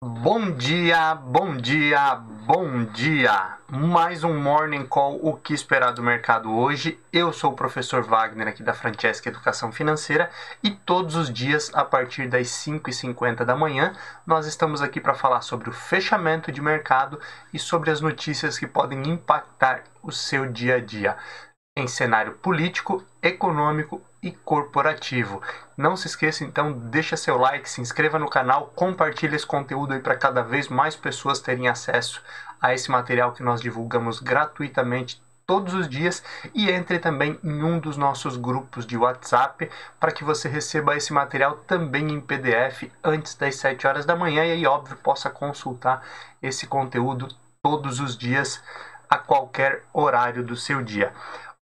Bom dia, bom dia, bom dia! Mais um Morning Call, o que esperar do mercado hoje? Eu sou o professor Wagner aqui da Francesca Educação Financeira e todos os dias, a partir das 5h50 da manhã, nós estamos aqui para falar sobre o fechamento de mercado e sobre as notícias que podem impactar o seu dia a dia em cenário político, econômico e corporativo. Não se esqueça, então, deixa seu like, se inscreva no canal, compartilhe esse conteúdo aí para cada vez mais pessoas terem acesso a esse material que nós divulgamos gratuitamente todos os dias e entre também em um dos nossos grupos de WhatsApp para que você receba esse material também em PDF antes das 7 horas da manhã e aí, óbvio, possa consultar esse conteúdo todos os dias a qualquer horário do seu dia.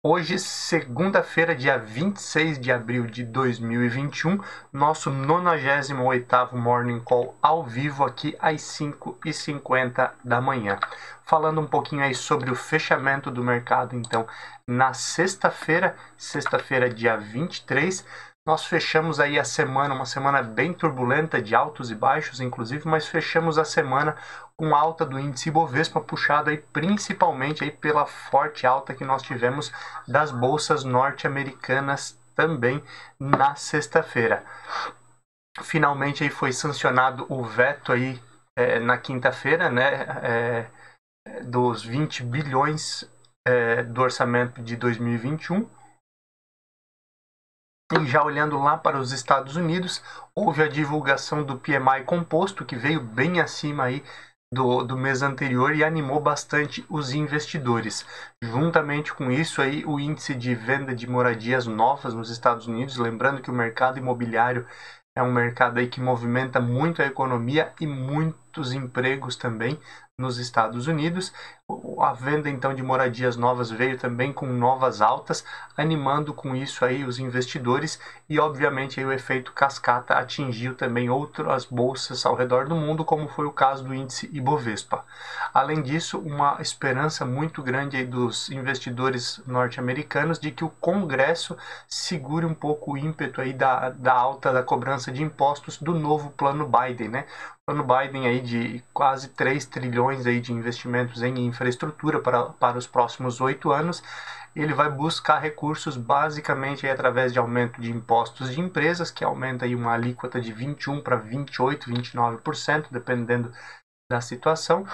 Hoje, segunda-feira, dia 26 de abril de 2021, nosso 98º Morning Call ao vivo aqui às 5h50 da manhã. Falando um pouquinho aí sobre o fechamento do mercado, então, na sexta-feira, dia 23, nós fechamos aí a semana, uma semana bem turbulenta, de altos e baixos, inclusive, mas fechamos a semana com alta do índice Ibovespa, puxado aí principalmente aí pela forte alta que nós tivemos das bolsas norte-americanas também na sexta-feira. Finalmente aí foi sancionado o veto aí na quinta-feira, né, dos 20 bilhões do orçamento de 2021. E já olhando lá para os Estados Unidos, houve a divulgação do PMI composto, que veio bem acima aí do mês anterior e animou bastante os investidores. Juntamente com isso aí, o índice de venda de moradias novas nos Estados Unidos, lembrando que o mercado imobiliário é um mercado aí que movimenta muito a economia e muitos empregos também nos Estados Unidos. A venda então de moradias novas veio também com novas altas, animando com isso aí os investidores e obviamente aí o efeito cascata atingiu também outras bolsas ao redor do mundo, como foi o caso do índice Ibovespa. Além disso, uma esperança muito grande aí dos investidores norte-americanos de que o Congresso segure um pouco o ímpeto aí da alta da cobrança de impostos do novo plano Biden, né? O plano Biden aí de quase 3 trilhões aí de investimentos em infraestrutura para os próximos 8 anos. Ele vai buscar recursos basicamente aí através de aumento de impostos de empresas, que aumenta aí uma alíquota de 21 para 28, 29%, dependendo da situação,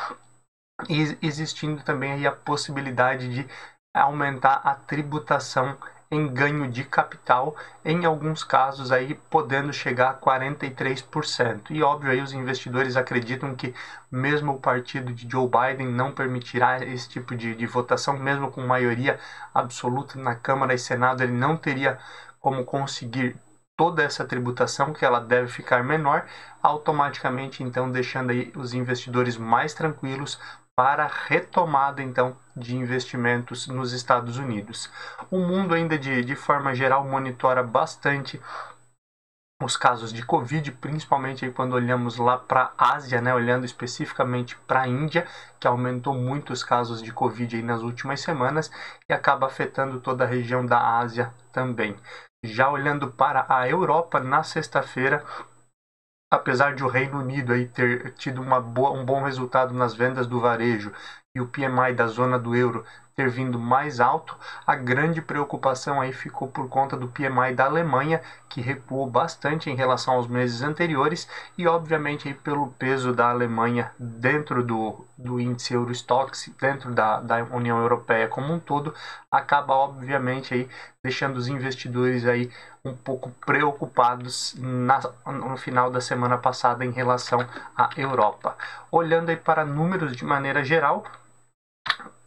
e existindo também aí a possibilidade de aumentar a tributação em ganho de capital, em alguns casos aí podendo chegar a 43%. E óbvio aí os investidores acreditam que mesmo o partido de Joe Biden não permitirá esse tipo de votação, mesmo com maioria absoluta na Câmara e Senado, ele não teria como conseguir toda essa tributação, que ela deve ficar menor, automaticamente então deixando aí os investidores mais tranquilos para a retomada então de investimentos nos Estados Unidos. O mundo ainda de forma geral monitora bastante os casos de Covid, principalmente aí quando olhamos lá para a Ásia, né, olhando especificamente para a Índia, que aumentou muito os casos de Covid aí nas últimas semanas e acaba afetando toda a região da Ásia também. Já olhando para a Europa, na sexta-feira, apesar de o Reino Unido aí ter tido um bom resultado nas vendas do varejo e o PMI da zona do euro ter vindo mais alto, a grande preocupação aí ficou por conta do PMI da Alemanha, que recuou bastante em relação aos meses anteriores e obviamente aí pelo peso da Alemanha dentro do índice Eurostoxx, dentro da União Europeia como um todo, acaba obviamente aí deixando os investidores aí um pouco preocupados no final da semana passada em relação à Europa. Olhando aí para números de maneira geral,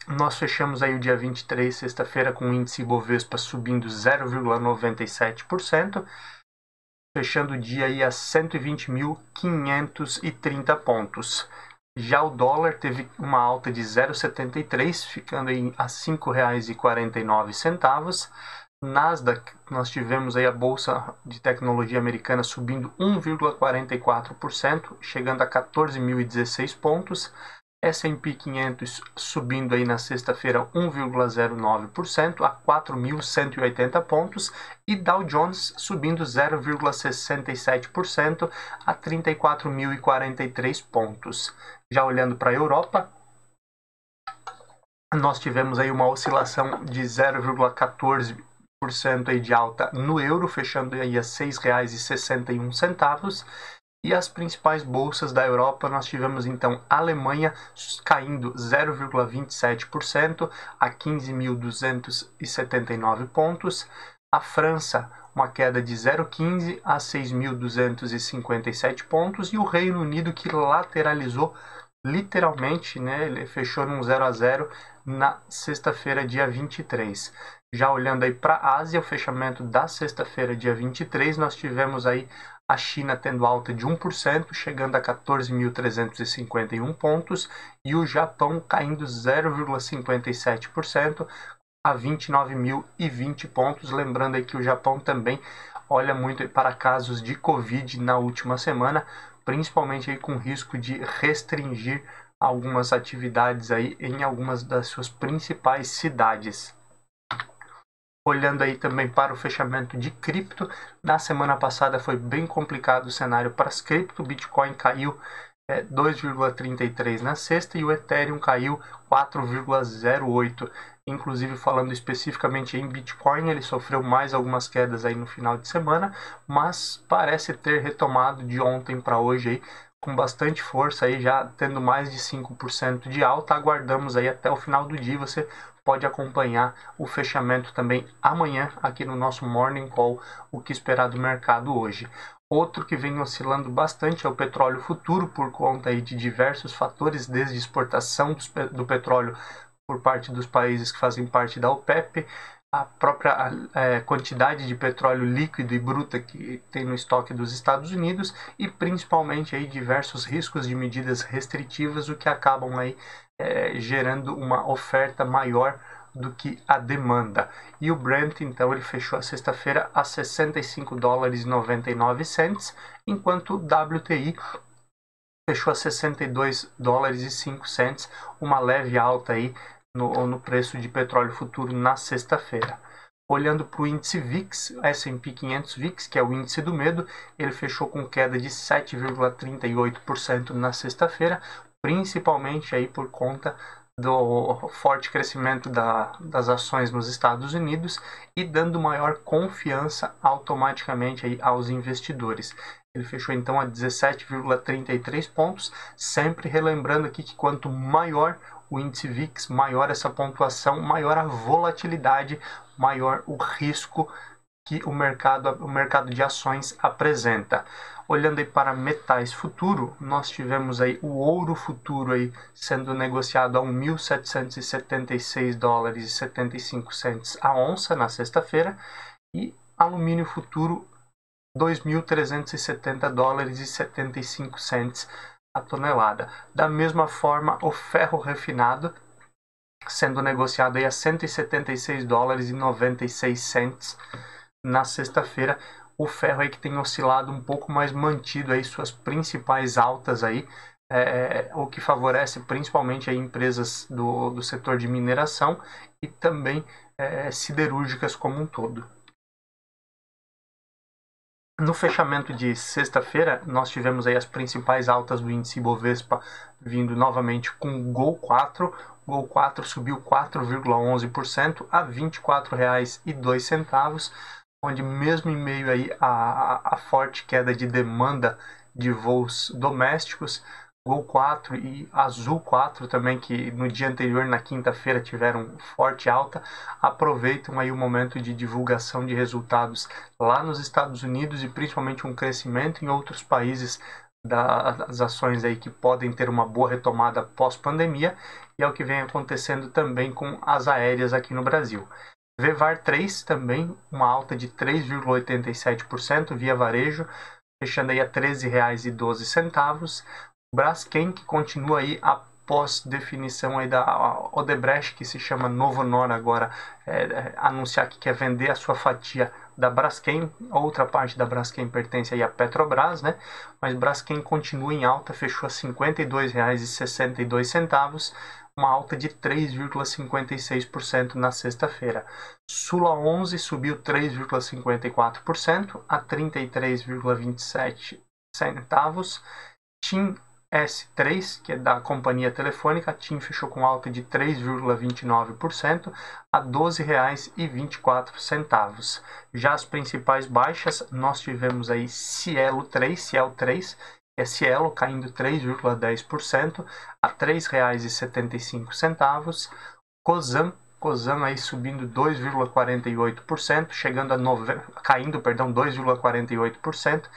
nós fechamos aí o dia 23, sexta-feira, com o índice Ibovespa subindo 0,97%, fechando o dia aí a 120.530 pontos. Já o dólar teve uma alta de 0,73, ficando aí a R$ 5,49. Nasdaq, nós tivemos aí a bolsa de tecnologia americana subindo 1,44%, chegando a 14.016 pontos. S&P 500 subindo aí na sexta-feira 1,09% a 4.180 pontos e Dow Jones subindo 0,67% a 34.043 pontos. Já olhando para a Europa, nós tivemos aí uma oscilação de 0,14% aí de alta no euro, fechando aí a R$ 6,61. E as principais bolsas da Europa, nós tivemos então a Alemanha caindo 0,27% a 15.279 pontos, a França uma queda de 0,15% a 6.257 pontos e o Reino Unido que lateralizou literalmente, né, ele fechou num 0 a 0 na sexta-feira, dia 23. Já olhando aí para a Ásia, o fechamento da sexta-feira, dia 23, nós tivemos aí a China tendo alta de 1%, chegando a 14.351 pontos, e o Japão caindo 0,57% a 29.020 pontos. Lembrando aí que o Japão também olha muito para casos de Covid na última semana, principalmente aí com risco de restringir algumas atividades aí em algumas das suas principais cidades. Olhando aí também para o fechamento de cripto, na semana passada foi bem complicado o cenário para as cripto, o Bitcoin caiu 2,33 na sexta e o Ethereum caiu 4,08. Inclusive falando especificamente em Bitcoin, ele sofreu mais algumas quedas aí no final de semana, mas parece ter retomado de ontem para hoje aí, com bastante força aí, já tendo mais de 5% de alta. Aguardamos aí até o final do dia, você pode acompanhar o fechamento também amanhã aqui no nosso Morning Call, o que esperar do mercado hoje. Outro que vem oscilando bastante é o petróleo futuro, por conta aí de diversos fatores, desde exportação do petróleo por parte dos países que fazem parte da OPEP, a própria quantidade de petróleo líquido e bruta que tem no estoque dos Estados Unidos e principalmente aí diversos riscos de medidas restritivas, o que acabam aí gerando uma oferta maior do que a demanda. E o Brent, então, ele fechou a sexta-feira a $65,99, enquanto o WTI fechou a $62,05, uma leve alta aí no preço de petróleo futuro na sexta-feira. Olhando para o índice VIX, S&P 500 VIX, que é o índice do medo, ele fechou com queda de 7,38% na sexta-feira, principalmente aí por conta do forte crescimento das ações nos Estados Unidos e dando maior confiança automaticamente aí aos investidores. Ele fechou então a 17,33 pontos, sempre relembrando aqui que quanto maior o índice VIX, maior essa pontuação, maior a volatilidade, maior o risco que o mercado de ações apresenta. Olhando aí para metais futuro, nós tivemos aí o ouro futuro aí sendo negociado a $1.776,75 a onça na sexta-feira e alumínio futuro $2.370,75 a tonelada. Da mesma forma, o ferro refinado sendo negociado aí a $176,96 na sexta-feira. O ferro aí que tem oscilado um pouco, mais mantido aí suas principais altas aí, o que favorece principalmente aí empresas do setor de mineração e também siderúrgicas como um todo. No fechamento de sexta-feira, nós tivemos aí as principais altas do índice Bovespa vindo novamente com o Gol 4. O Gol 4 subiu 4,11% a R$ 24,02, onde mesmo em meio aí a forte queda de demanda de voos domésticos, Gol 4 e Azul 4 também, que no dia anterior, na quinta-feira, tiveram forte alta, aproveitam aí o momento de divulgação de resultados lá nos Estados Unidos e principalmente um crescimento em outros países das ações aí que podem ter uma boa retomada pós-pandemia, e é o que vem acontecendo também com as aéreas aqui no Brasil. Vevar 3 também, uma alta de 3,87% via varejo, fechando aí a R$ 13,12. Braskem, que continua aí após definição aí da Odebrecht, que se chama Novonor agora, anunciar que quer vender a sua fatia da Braskem. Outra parte da Braskem pertence aí à Petrobras, né? Mas Braskem continua em alta, fechou a R$ 52,62, uma alta de 3,56% na sexta-feira. Sula 11 subiu 3,54% a 33,27 centavos. TIM S3, que é da companhia telefônica, TIM fechou com alta de 3,29% a R$ 12,24. Já as principais baixas, nós tivemos aí Cielo 3, que é Cielo, caindo 3,10% a R$ 3,75. Cosan aí subindo 2,48%, caindo 2,48%,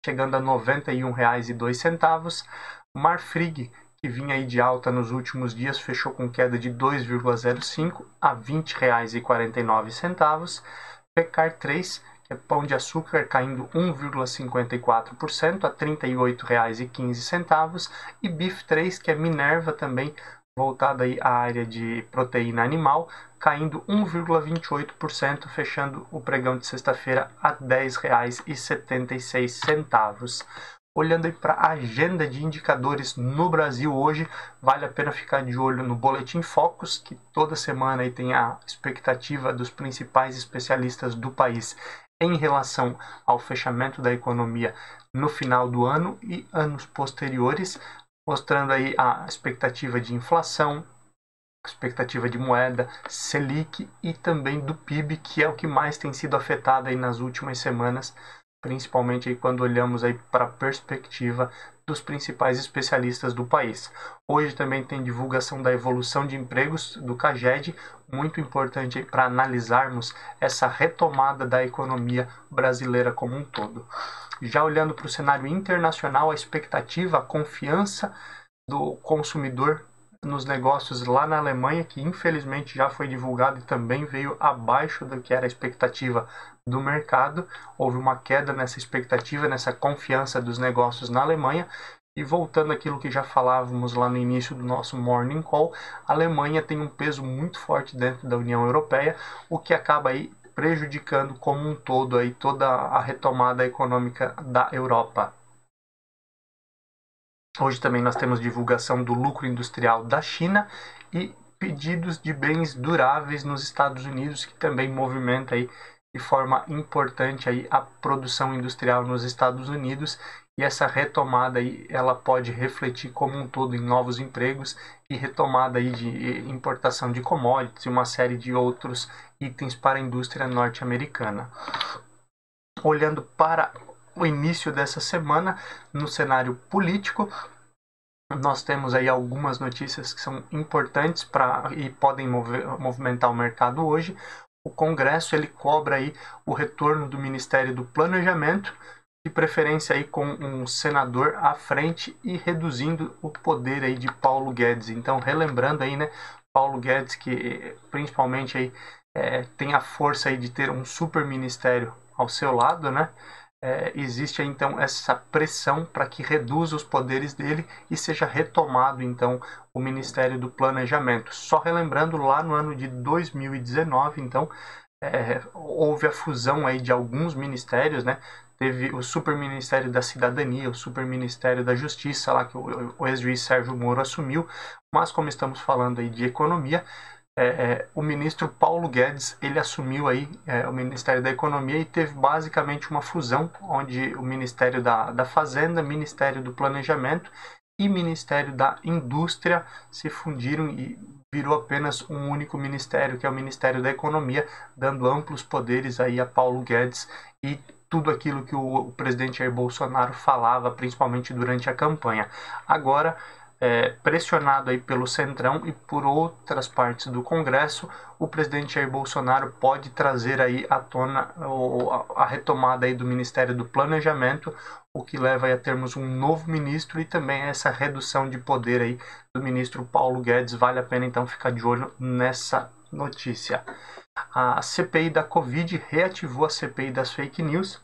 chegando a R$ 91,02. Marfrig, que vinha aí de alta nos últimos dias, fechou com queda de 2,05% a R$ 20,49. Pecar 3, que é pão de açúcar, caindo 1,54% a R$ 38,15. E Beef 3, que é Minerva também, voltada aí à área de proteína animal, caindo 1,28%, fechando o pregão de sexta-feira a R$ 10,76. Olhando aí para a agenda de indicadores no Brasil hoje, vale a pena ficar de olho no Boletim Focus, que toda semana aí tem a expectativa dos principais especialistas do país em relação ao fechamento da economia no final do ano e anos posteriores, mostrando aí a expectativa de inflação, expectativa de moeda, Selic e também do PIB, que é o que mais tem sido afetado aí nas últimas semanas, principalmente aí quando olhamos aí para a perspectiva dos principais especialistas do país. Hoje também tem divulgação da evolução de empregos do CAGED, muito importante para analisarmos essa retomada da economia brasileira como um todo. Já olhando para o cenário internacional, a expectativa, a confiança do consumidor nos negócios lá na Alemanha, que infelizmente já foi divulgado e também veio abaixo do que era a expectativa do mercado. Houve uma queda nessa expectativa, nessa confiança dos negócios na Alemanha. E voltando àquilo que já falávamos lá no início do nosso Morning Call, a Alemanha tem um peso muito forte dentro da União Europeia, o que acaba aí prejudicando como um todo aí toda a retomada econômica da Europa. Hoje também nós temos divulgação do lucro industrial da China e pedidos de bens duráveis nos Estados Unidos, que também movimenta aí de forma importante aí a produção industrial nos Estados Unidos, e essa retomada aí ela pode refletir como um todo em novos empregos e retomada aí de importação de commodities e uma série de outros itens para a indústria norte-americana. Olhando para o início dessa semana, no cenário político, nós temos aí algumas notícias que são importantes e podem movimentar o mercado hoje. O Congresso ele cobra aí o retorno do Ministério do Planejamento, de preferência aí com um senador à frente e reduzindo o poder aí de Paulo Guedes. Então, relembrando aí, né, Paulo Guedes, que principalmente aí tem a força aí de ter um super ministério ao seu lado, né? Existe então essa pressão para que reduza os poderes dele e seja retomado então o Ministério do Planejamento. Só relembrando, lá no ano de 2019, então, houve a fusão aí de alguns ministérios, né? Teve o Super Ministério da Cidadania, o Super Ministério da Justiça, lá que o ex-juiz Sérgio Moro assumiu, mas como estamos falando aí de economia, o ministro Paulo Guedes ele assumiu aí o Ministério da Economia e teve basicamente uma fusão, onde o Ministério da Fazenda, Ministério do Planejamento e Ministério da Indústria se fundiram e virou apenas um único ministério, que é o Ministério da Economia, dando amplos poderes aí a Paulo Guedes e tudo aquilo que o presidente Jair Bolsonaro falava, principalmente durante a campanha. Agora, pressionado aí pelo Centrão e por outras partes do Congresso, o presidente Jair Bolsonaro pode trazer aí à tona a retomada aí do Ministério do Planejamento, o que leva aí a termos um novo ministro e também essa redução de poder aí do ministro Paulo Guedes. Vale a pena então ficar de olho nessa notícia. A CPI da Covid reativou a CPI das fake news,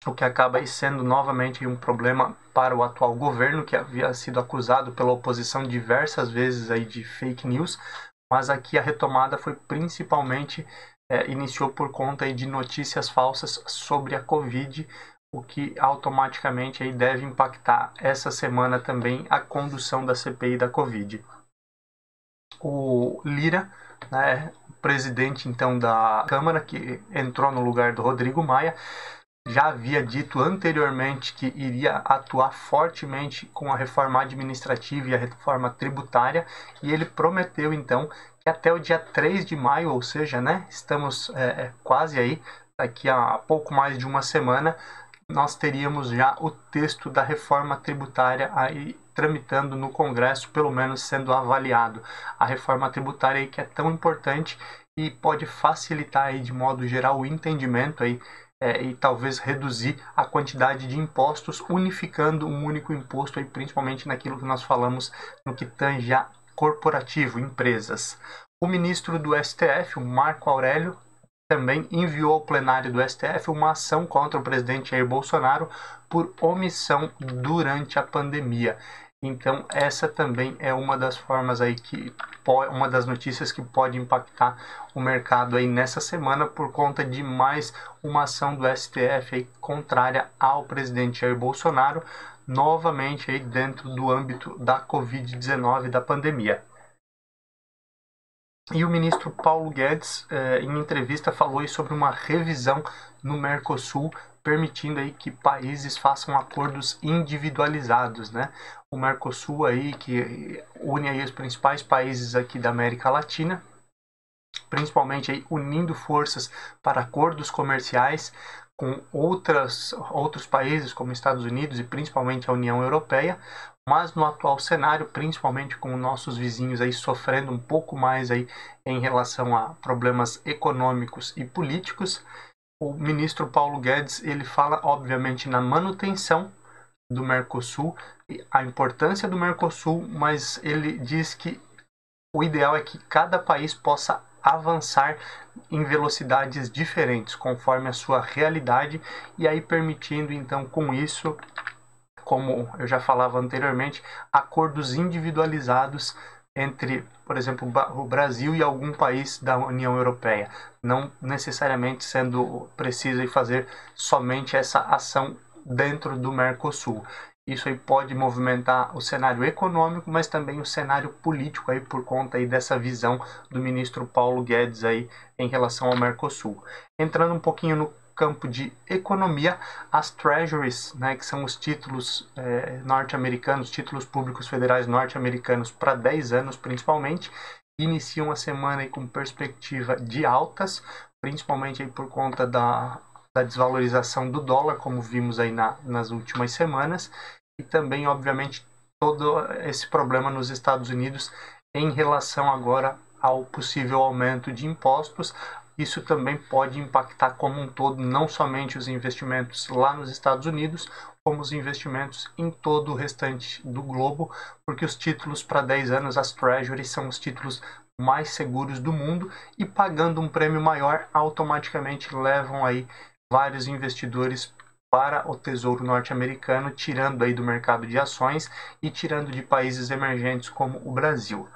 o que acaba aí sendo novamente um problema para o atual governo, que havia sido acusado pela oposição diversas vezes aí de fake news, mas aqui a retomada foi principalmente iniciou por conta aí de notícias falsas sobre a Covid, o que automaticamente aí deve impactar essa semana também a condução da CPI da Covid. O Lira, né, o presidente então da Câmara, que entrou no lugar do Rodrigo Maia, já havia dito anteriormente que iria atuar fortemente com a reforma administrativa e a reforma tributária, e ele prometeu então que até o dia 3 de maio, ou seja, né, estamos quase aí, daqui a pouco mais de uma semana, nós teríamos já o texto da reforma tributária aí tramitando no Congresso, pelo menos sendo avaliado. A reforma tributária aí que é tão importante e pode facilitar aí de modo geral o entendimento aí e talvez reduzir a quantidade de impostos, unificando um único imposto aí, principalmente naquilo que nós falamos no que tange a corporativo, empresas. O ministro do STF, o Marco Aurélio, também enviou ao plenário do STF uma ação contra o presidente Jair Bolsonaro por omissão durante a pandemia. Então, essa também é uma das formas aí uma das notícias que pode impactar o mercado aí nessa semana por conta de mais uma ação do STF aí contrária ao presidente Jair Bolsonaro, novamente aí dentro do âmbito da Covid-19, da pandemia. E o ministro Paulo Guedes, em entrevista, falou sobre uma revisão no Mercosul, permitindo aí que países façam acordos individualizados, né? O Mercosul aí que une aí os principais países aqui da América Latina, principalmente aí unindo forças para acordos comerciais com outros países como Estados Unidos e principalmente a União Europeia, mas no atual cenário, principalmente com nossos vizinhos aí sofrendo um pouco mais aí em relação a problemas econômicos e políticos, o ministro Paulo Guedes ele fala obviamente na manutenção do Mercosul, a importância do Mercosul, mas ele diz que o ideal é que cada país possa avançar em velocidades diferentes, conforme a sua realidade, e aí permitindo então com isso, como eu já falava anteriormente, acordos individualizados entre, por exemplo, o Brasil e algum país da União Europeia, não necessariamente sendo preciso fazer somente essa ação dentro do Mercosul. Isso aí pode movimentar o cenário econômico, mas também o cenário político aí por conta aí dessa visão do ministro Paulo Guedes aí em relação ao Mercosul. Entrando um pouquinho no campo de economia, as treasuries, né, que são os títulos norte-americanos, títulos públicos federais norte-americanos para 10 anos principalmente, iniciam a semana aí com perspectiva de altas, principalmente aí por conta da desvalorização do dólar, como vimos aí nas últimas semanas, e também, obviamente, todo esse problema nos Estados Unidos em relação agora ao possível aumento de impostos. Isso também pode impactar como um todo, não somente os investimentos lá nos Estados Unidos, como os investimentos em todo o restante do globo, porque os títulos para 10 anos, as treasuries, são os títulos mais seguros do mundo e pagando um prêmio maior, automaticamente levam aí vários investidores para o Tesouro norte-americano, tirando aí do mercado de ações e tirando de países emergentes como o Brasil.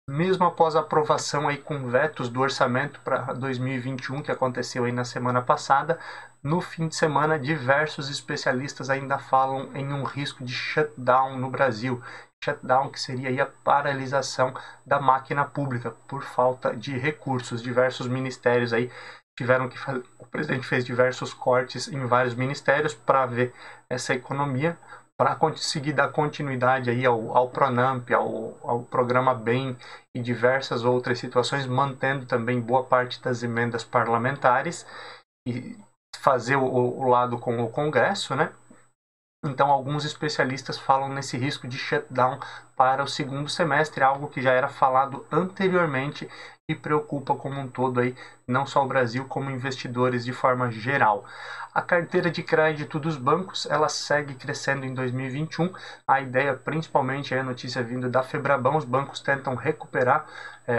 Mesmo após a aprovação aí com vetos do orçamento para 2021, que aconteceu aí na semana passada, no fim de semana diversos especialistas ainda falam em um risco de shutdown no Brasil. Shutdown que seria aí a paralisação da máquina pública por falta de recursos. Diversos ministérios aí tiveram que fazer, o presidente fez diversos cortes em vários ministérios para ver essa economia, para conseguir dar continuidade aí ao Pronamp, ao programa BEM e diversas outras situações, mantendo também boa parte das emendas parlamentares e fazer o lado com o Congresso, né? Então, alguns especialistas falam nesse risco de shutdown para o segundo semestre, algo que já era falado anteriormente e preocupa como um todo aí, não só o Brasil, como investidores de forma geral. A carteira de crédito dos bancos, ela segue crescendo em 2021. A ideia, principalmente, é a notícia vindo da Febraban, os bancos tentam recuperar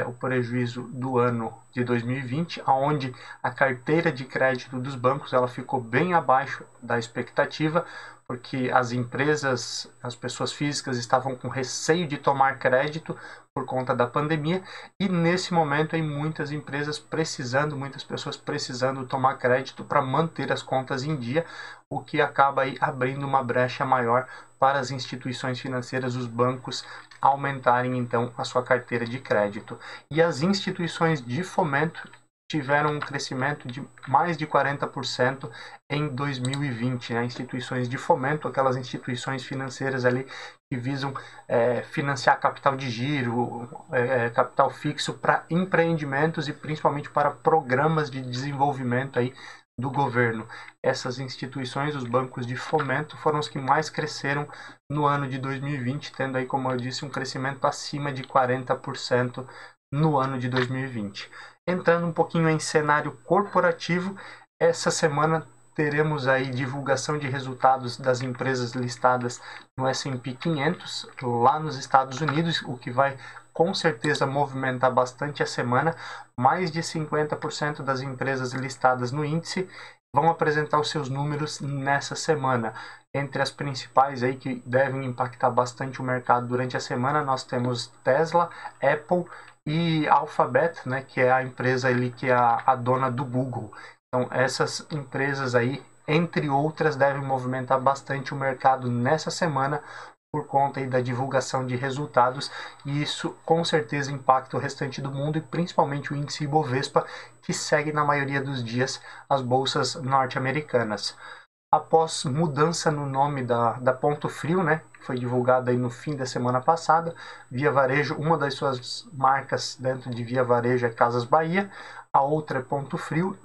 o prejuízo do ano de 2020, onde a carteira de crédito dos bancos ela ficou bem abaixo da expectativa, porque as empresas, as pessoas físicas estavam com receio receio de tomar crédito por conta da pandemia, e nesse momento aí muitas empresas precisando, muitas pessoas precisando tomar crédito para manter as contas em dia, o que acaba aí abrindo uma brecha maior para as instituições financeiras, os bancos, aumentarem então a sua carteira de crédito. E as instituições de fomento tiveram um crescimento de mais de 40% em 2020, né? Instituições de fomento, aquelas instituições financeiras ali que visam financiar capital de giro, capital fixo para empreendimentos e principalmente para programas de desenvolvimento aí do governo. Essas instituições, os bancos de fomento, foram os que mais cresceram no ano de 2020, tendo aí, como eu disse, um crescimento acima de 40% no ano de 2020. Entrando um pouquinho em cenário corporativo, essa semana teremos aí divulgação de resultados das empresas listadas no S&P 500 lá nos Estados Unidos, o que vai com certeza movimentar bastante a semana. Mais de 50% das empresas listadas no índice vão apresentar os seus números nessa semana. Entre as principais aí que devem impactar bastante o mercado durante a semana, nós temos Tesla, Apple e Alphabet, né, que é a empresa ali que é a dona do Google. Então essas empresas aí, entre outras, devem movimentar bastante o mercado nessa semana por conta aí da divulgação de resultados, e isso com certeza impacta o restante do mundo e principalmente o índice Ibovespa, que segue na maioria dos dias as bolsas norte-americanas. Após mudança no nome da Ponto Frio, né, que foi divulgada aí no fim da semana passada, Via Varejo, uma das suas marcas dentro de Via Varejo é Casas Bahia, a outra é Ponto Frio,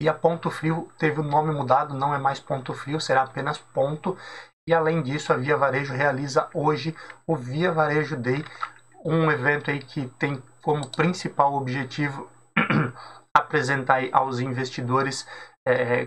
e a Ponto Frio teve o nome mudado, não é mais Ponto Frio, será apenas Ponto. E além disso, a Via Varejo realiza hoje o Via Varejo Day, um evento aí que tem como principal objetivo apresentar aí aos investidores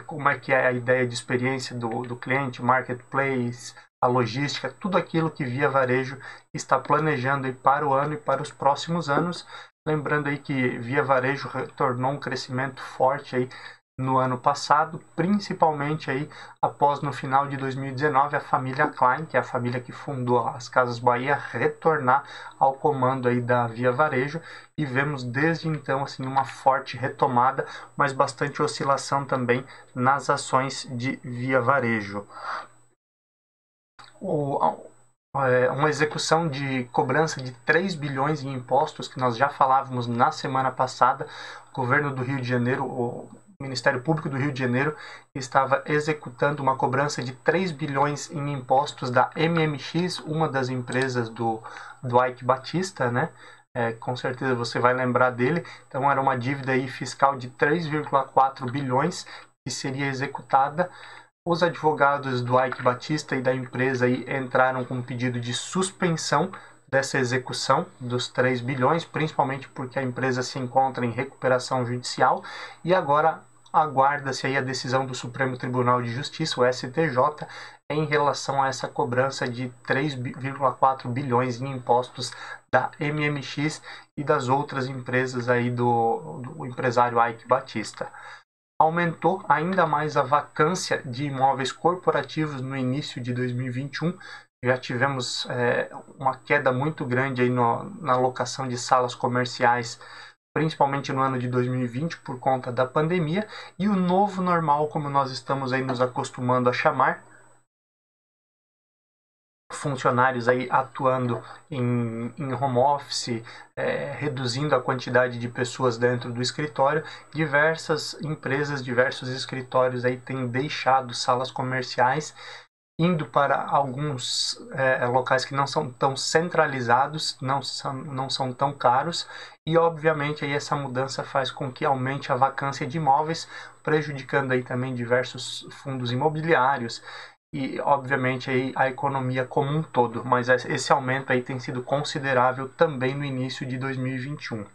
como é que é a ideia de experiência do cliente, marketplace, a logística, tudo aquilo que Via Varejo está planejando aí para o ano e para os próximos anos. Lembrando aí que Via Varejo retornou um crescimento forte aí no ano passado, principalmente aí após, no final de 2019, a família Klein, que é a família que fundou as Casas Bahia, retornar ao comando aí da Via Varejo, e vemos desde então assim uma forte retomada, mas bastante oscilação também nas ações de Via Varejo. Uma execução de cobrança de 3 bilhões em impostos, que nós já falávamos na semana passada. O governo do Rio de Janeiro, o Ministério Público do Rio de Janeiro, estava executando uma cobrança de 3 bilhões em impostos da MMX, uma das empresas do Eike Batista, né? Com certeza você vai lembrar dele. Então era uma dívida aí fiscal de 3,4 bilhões que seria executada. Os advogados do Eike Batista e da empresa aí entraram com um pedido de suspensão dessa execução dos 3 bilhões, principalmente porque a empresa se encontra em recuperação judicial, e agora aguarda-se aí a decisão do Supremo Tribunal de Justiça, o STJ, em relação a essa cobrança de 3,4 bilhões em impostos da MMX e das outras empresas aí do empresário Eike Batista. Aumentou ainda mais a vacância de imóveis corporativos no início de 2021. Já tivemos uma queda muito grande aí na locação de salas comerciais, principalmente no ano de 2020 por conta da pandemia, e o novo normal, como nós estamos aí nos acostumando a chamar, funcionários aí atuando em home office, reduzindo a quantidade de pessoas dentro do escritório. Diversas empresas, diversos escritórios aí têm deixado salas comerciais, indo para alguns locais que não são tão centralizados, não são tão caros, e obviamente aí essa mudança faz com que aumente a vacância de imóveis, prejudicando aí também diversos fundos imobiliários e obviamente aí a economia como um todo, mas esse aumento aí tem sido considerável também no início de 2021.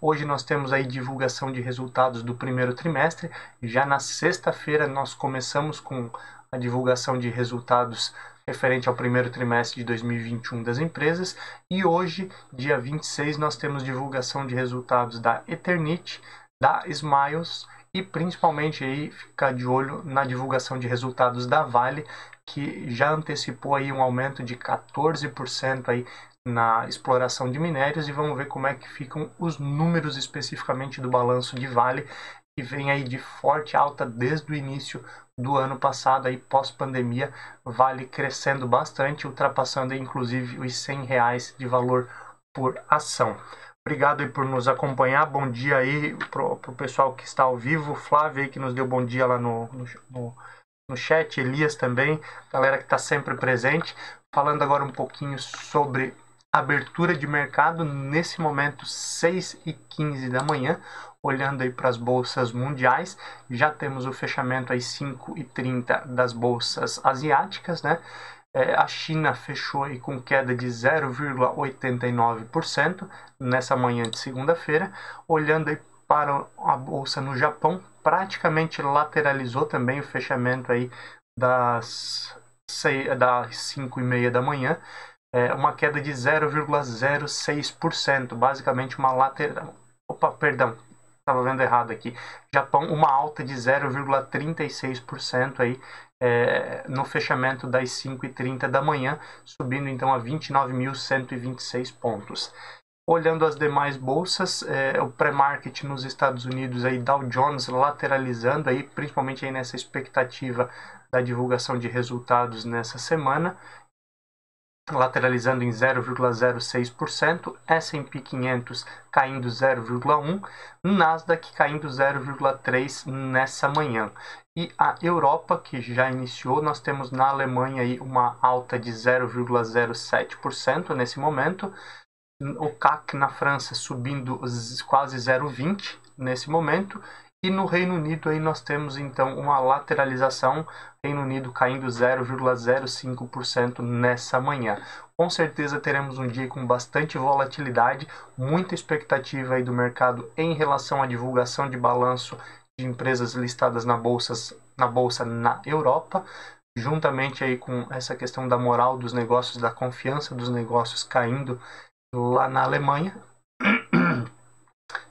Hoje nós temos aí divulgação de resultados do primeiro trimestre. Já na sexta-feira nós começamos com a divulgação de resultados referente ao primeiro trimestre de 2021 das empresas, e hoje, dia 26, nós temos divulgação de resultados da Eternit, da Smiles e principalmente aí ficar de olho na divulgação de resultados da Vale, que já antecipou aí um aumento de 14% aí na exploração de minérios, e vamos ver como é que ficam os números especificamente do balanço de Vale, que vem aí de forte alta desde o início do ano passado, aí pós-pandemia, Vale crescendo bastante, ultrapassando aí, inclusive os R$100 de valor por ação. Obrigado aí por nos acompanhar, bom dia aí pro pessoal que está ao vivo, Flávio aí que nos deu bom dia lá no chat, Elias também, galera que está sempre presente. Falando agora um pouquinho sobre abertura de mercado, nesse momento 6h15 da manhã, olhando aí para as bolsas mundiais, já temos o fechamento às 5h30 das bolsas asiáticas, né? A China fechou aí com queda de 0,89% nessa manhã de segunda-feira. Olhando aí para a bolsa no Japão, praticamente lateralizou também o fechamento aí das 5h30 da manhã, uma queda de 0,06%, basicamente uma lateral. Opa, perdão, estava vendo errado aqui. Japão, uma alta de 0,36% aí no fechamento das 5h30 da manhã, subindo então a 29.126 pontos. Olhando as demais bolsas, o pré-market nos Estados Unidos, aí Dow Jones lateralizando, aí, principalmente aí nessa expectativa da divulgação de resultados nessa semana, lateralizando em 0,06%, S&P 500 caindo 0,1%, Nasdaq caindo 0,3% nessa manhã. E a Europa, que já iniciou, nós temos na Alemanha aí uma alta de 0,07% nesse momento, o CAC na França subindo quase 0,20% nesse momento, e no Reino Unido aí nós temos então uma lateralização, Reino Unido caindo 0,05% nessa manhã. Com certeza teremos um dia com bastante volatilidade, muita expectativa aí do mercado em relação à divulgação de balanço de empresas listadas na bolsa na Europa, juntamente aí com essa questão da moral dos negócios, da confiança dos negócios caindo lá na Alemanha.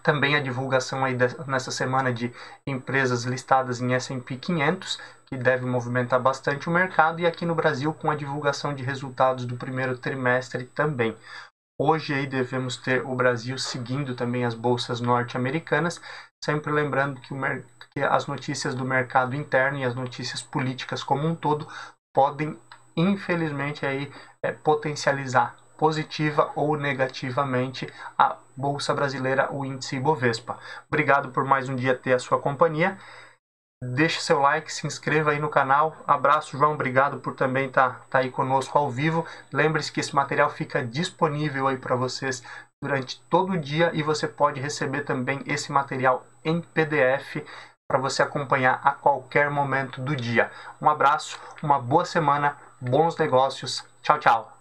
Também a divulgação aí nessa semana de empresas listadas em S&P 500, que deve movimentar bastante o mercado, e aqui no Brasil com a divulgação de resultados do primeiro trimestre também. Hoje aí devemos ter o Brasil seguindo também as bolsas norte-americanas, sempre lembrando que as notícias do mercado interno e as notícias políticas como um todo podem, infelizmente, aí, potencializar positiva ou negativamente a Bolsa Brasileira, o índice Ibovespa. Obrigado por mais um dia ter a sua companhia. Deixe seu like, se inscreva aí no canal. Abraço, João. Obrigado por também estar aí conosco ao vivo. Lembre-se que esse material fica disponível aí para vocês durante todo o dia, e você pode receber também esse material em PDF para você acompanhar a qualquer momento do dia. Um abraço, uma boa semana, bons negócios. Tchau, tchau.